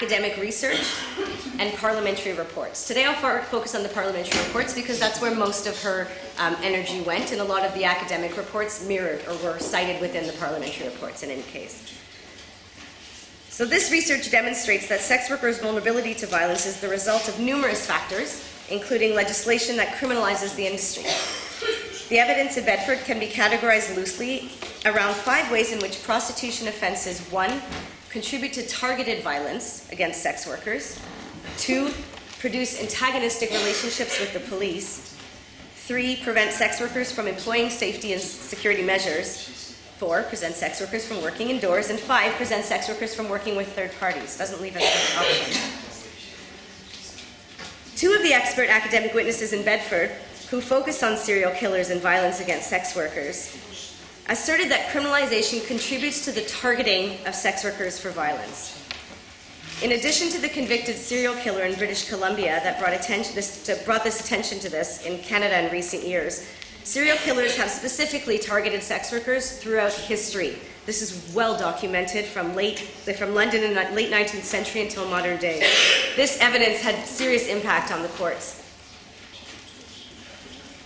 academic research, and parliamentary reports. Today I'll focus on the parliamentary reports because that's where most of her energy went, and a lot of the academic reports mirrored or were cited within the parliamentary reports in any case. So this research demonstrates that sex workers' vulnerability to violence is the result of numerous factors, including legislation that criminalizes the industry. The evidence in Bedford can be categorized loosely around 5 ways in which prostitution offenses: 1, contribute to targeted violence against sex workers; 2, produce antagonistic relationships with the police; 3, prevent sex workers from employing safety and security measures; 4, prevent sex workers from working indoors; and 5, prevent sex workers from working with third parties. Doesn't leave us much option. 2 of the expert academic witnesses in Bedford, who focused on serial killers and violence against sex workers, asserted that criminalization contributes to the targeting of sex workers for violence. In addition to the convicted serial killer in British Columbia that brought this attention to this in Canada in recent years, serial killers have specifically targeted sex workers throughout history. This is well documented from London in the late 19th century until modern day. This evidence had serious impact on the courts.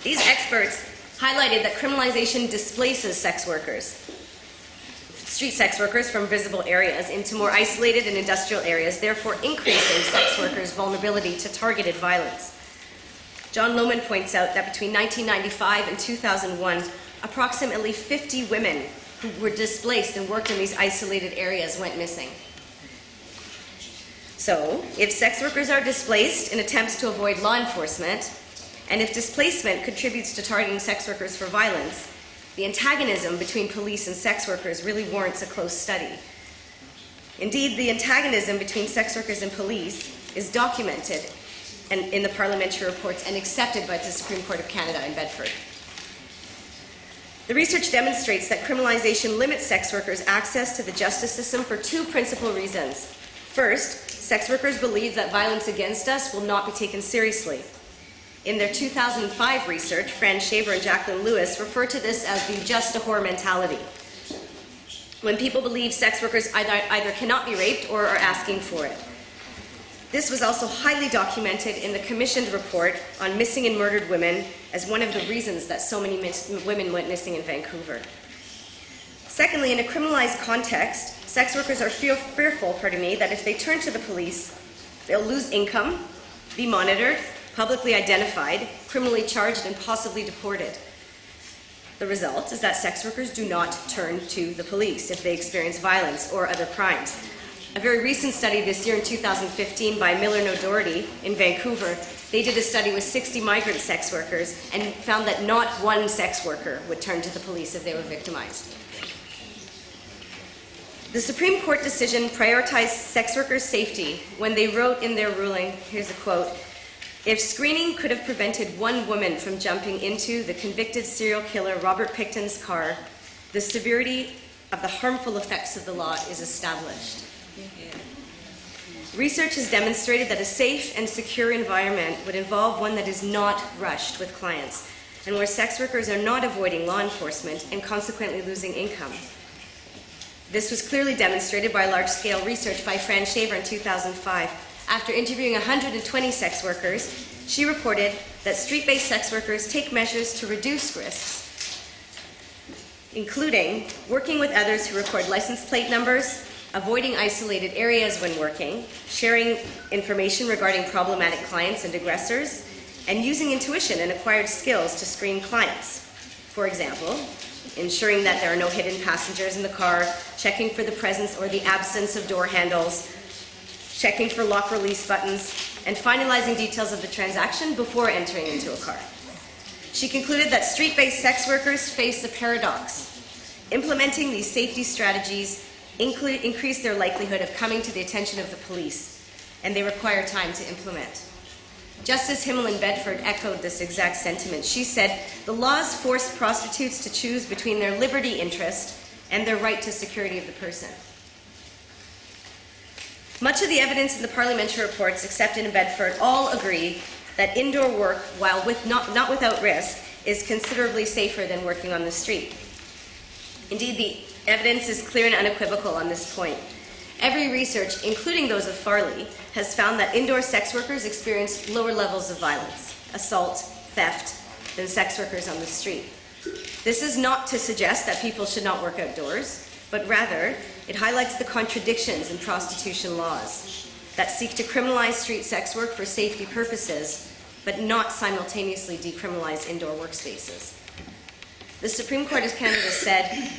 These experts highlighted that criminalization displaces sex workers, street sex workers, from visible areas into more isolated and industrial areas, therefore increasing sex workers' vulnerability to targeted violence. John Lohman points out that between 1995 and 2001, approximately 50 women who were displaced and worked in these isolated areas went missing. So, if sex workers are displaced in attempts to avoid law enforcement, and if displacement contributes to targeting sex workers for violence, the antagonism between police and sex workers really warrants a close study. Indeed, the antagonism between sex workers and police is documented in the parliamentary reports and accepted by the Supreme Court of Canada in Bedford. The research demonstrates that criminalization limits sex workers' access to the justice system for 2 principal reasons. First, sex workers believe that violence against us will not be taken seriously. In their 2005 research, Fran Shaver and Jacqueline Lewis refer to this as the just a whore mentality, when people believe sex workers either cannot be raped or are asking for it. This was also highly documented in the commissioned report on missing and murdered women as one of the reasons that so many women went missing in Vancouver. Secondly, in a criminalized context, sex workers are fearful that if they turn to the police, they'll lose income, be monitored, publicly identified, criminally charged, and possibly deported. The result is that sex workers do not turn to the police if they experience violence or other crimes. A very recent study this year in 2015 by Miller and O'Doherty in Vancouver, they did a study with 60 migrant sex workers and found that not one sex worker would turn to the police if they were victimized. The Supreme Court decision prioritized sex workers' safety when they wrote in their ruling, here's a quote, "If screening could have prevented one woman from jumping into the convicted serial killer Robert Pickton's car, the severity of the harmful effects of the law is established." Research has demonstrated that a safe and secure environment would involve one that is not rushed with clients, and where sex workers are not avoiding law enforcement and consequently losing income. This was clearly demonstrated by large-scale research by Fran Shaver in 2005. After interviewing 120 sex workers, she reported that street-based sex workers take measures to reduce risks, including working with others who record license plate numbers, avoiding isolated areas when working, sharing information regarding problematic clients and aggressors, and using intuition and acquired skills to screen clients. For example, ensuring that there are no hidden passengers in the car, checking for the presence or the absence of door handles, checking for lock release buttons, and finalizing details of the transaction before entering into a car. She concluded that street-based sex workers face a paradox. Implementing these safety strategies increase their likelihood of coming to the attention of the police, and they require time to implement. Justice Himmel in Bedford echoed this exact sentiment. She said, "The laws force prostitutes to choose between their liberty interest and their right to security of the person." Much of the evidence in the parliamentary reports accepted in Bedford all agree that indoor work, while not without risk, is considerably safer than working on the street. Indeed, the evidence is clear and unequivocal on this point. Every research, including those of Farley, has found that indoor sex workers experience lower levels of violence, assault, theft, than sex workers on the street. This is not to suggest that people should not work outdoors, but rather it highlights the contradictions in prostitution laws that seek to criminalize street sex work for safety purposes, but not simultaneously decriminalize indoor workspaces. The Supreme Court of Canada said,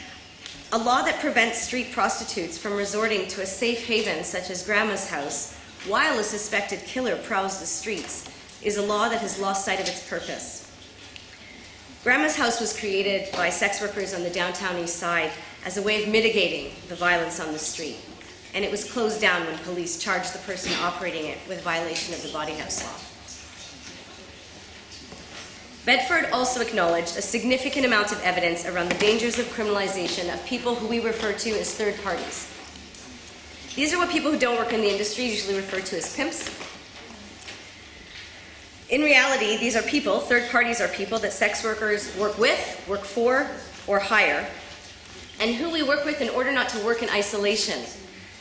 a law that prevents street prostitutes from resorting to a safe haven such as Grandma's house while a suspected killer prowls the streets is a law that has lost sight of its purpose. Grandma's house was created by sex workers on the downtown east side as a way of mitigating the violence on the street, and it was closed down when police charged the person operating it with violation of the body house law. Bedford also acknowledged a significant amount of evidence around the dangers of criminalization of people who we refer to as third parties. These are what people who don't work in the industry usually refer to as pimps. In reality, these are people, third parties are people that sex workers work with, work for, or hire, and who we work with in order not to work in isolation.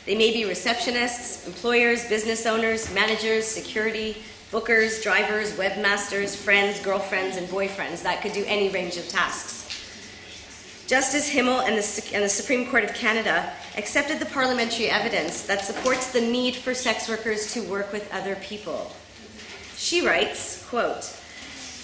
They may be receptionists, employers, business owners, managers, security, bookers, drivers, webmasters, friends, girlfriends, and boyfriends. That could do any range of tasks. Justice Himmel and the Supreme Court of Canada accepted the parliamentary evidence that supports the need for sex workers to work with other people. She writes, quote,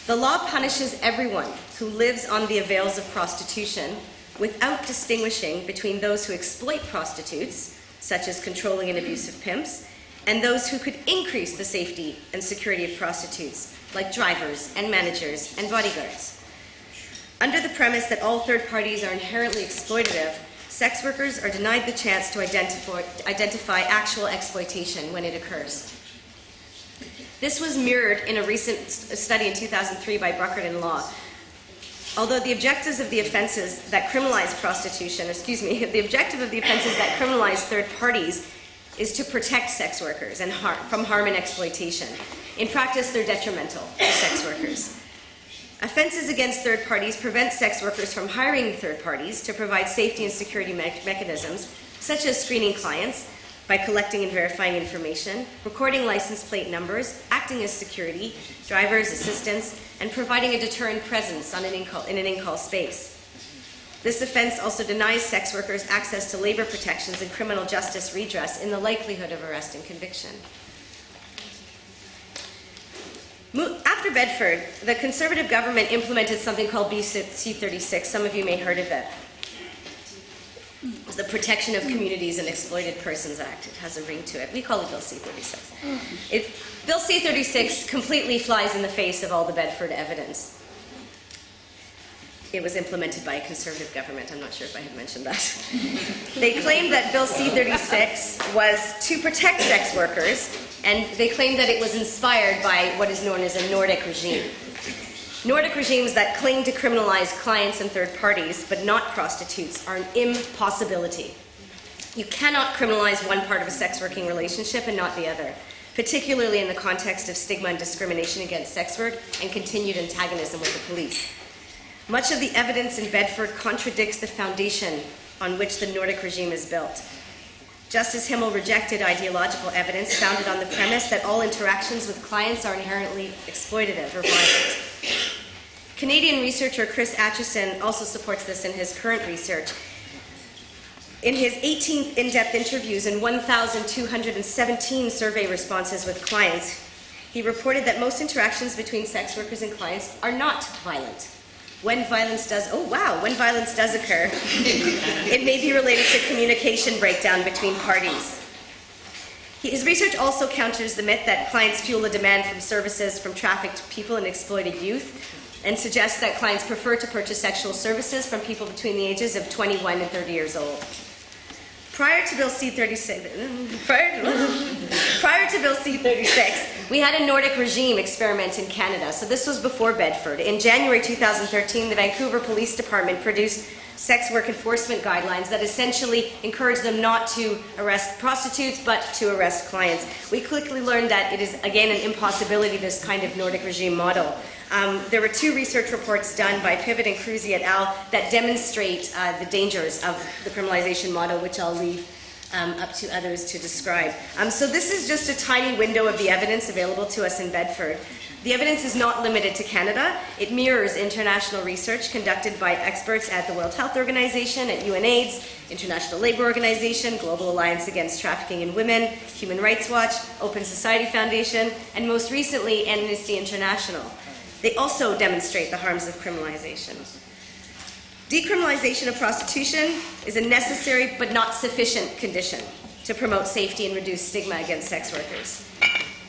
"The law punishes everyone who lives on the avails of prostitution without distinguishing between those who exploit prostitutes, such as controlling and abusive pimps, and those who could increase the safety and security of prostitutes, like drivers and managers and bodyguards. Under the premise that all third parties are inherently exploitative, sex workers are denied the chance to identify actual exploitation when it occurs." This was mirrored in a recent study in 2003 by Bruckert and Law. Although the objectives of the offenses that criminalize prostitution, the objective of the offenses that criminalize third parties is to protect sex workers and from harm and exploitation. In practice, they're detrimental to sex workers. Offenses against third parties prevent sex workers from hiring third parties to provide safety and security mechanisms, such as screening clients by collecting and verifying information, recording license plate numbers, acting as security, drivers, assistants, and providing a deterrent presence in an in-call space. This offense also denies sex workers access to labor protections and criminal justice redress in the likelihood of arrest and conviction. After Bedford, the Conservative government implemented something called Bill C-36. Some of you may have heard of it. It's the Protection of Communities and Exploited Persons Act. It has a ring to it. We call it Bill C-36. Bill C-36 completely flies in the face of all the Bedford evidence. It was implemented by a Conservative government. I'm not sure if I had mentioned that. They claimed that Bill C-36 was to protect sex workers, and they claimed that it was inspired by what is known as a Nordic regime. Nordic regimes that claim to criminalize clients and third parties, but not prostitutes, are an impossibility. You cannot criminalize one part of a sex working relationship and not the other, particularly in the context of stigma and discrimination against sex work and continued antagonism with the police. Much of the evidence in Bedford contradicts the foundation on which the Nordic regime is built. Justice Himmel rejected ideological evidence founded on the premise that all interactions with clients are inherently exploitative or violent. Canadian researcher Chris Atchison also supports this in his current research. In his 18 in-depth interviews and 1,217 survey responses with clients, he reported that most interactions between sex workers and clients are not violent. When violence does occur, it may be related to communication breakdown between parties. His research also counters the myth that clients fuel a demand from services from trafficked people and exploited youth, and suggests that clients prefer to purchase sexual services from people between the ages of 21 and 30 years old. Prior to Bill C-36, we had a Nordic regime experiment in Canada. So this was before Bedford. In January 2013, the Vancouver Police Department produced sex work enforcement guidelines that essentially encouraged them not to arrest prostitutes, but to arrest clients. We quickly learned that it is, again, an impossibility, this kind of Nordic regime model. There were 2 research reports done by Pivot and Cruzy et al. That demonstrate the dangers of the criminalization model, which I'll leave up to others to describe. So this is just a tiny window of the evidence available to us in Bedford. The evidence is not limited to Canada. It mirrors international research conducted by experts at the World Health Organization, at UNAIDS, International Labour Organization, Global Alliance Against Trafficking in Women, Human Rights Watch, Open Society Foundation, and most recently, Amnesty International. They also demonstrate the harms of criminalization. Decriminalization of prostitution is a necessary but not sufficient condition to promote safety and reduce stigma against sex workers.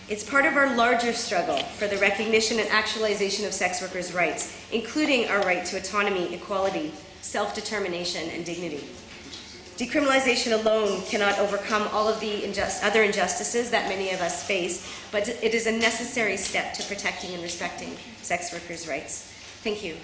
It's part of our larger struggle for the recognition and actualization of sex workers' rights, including our right to autonomy, equality, self-determination, and dignity. Decriminalization alone cannot overcome all of the other injustices that many of us face, but it is a necessary step to protecting and respecting sex workers' rights. Thank you.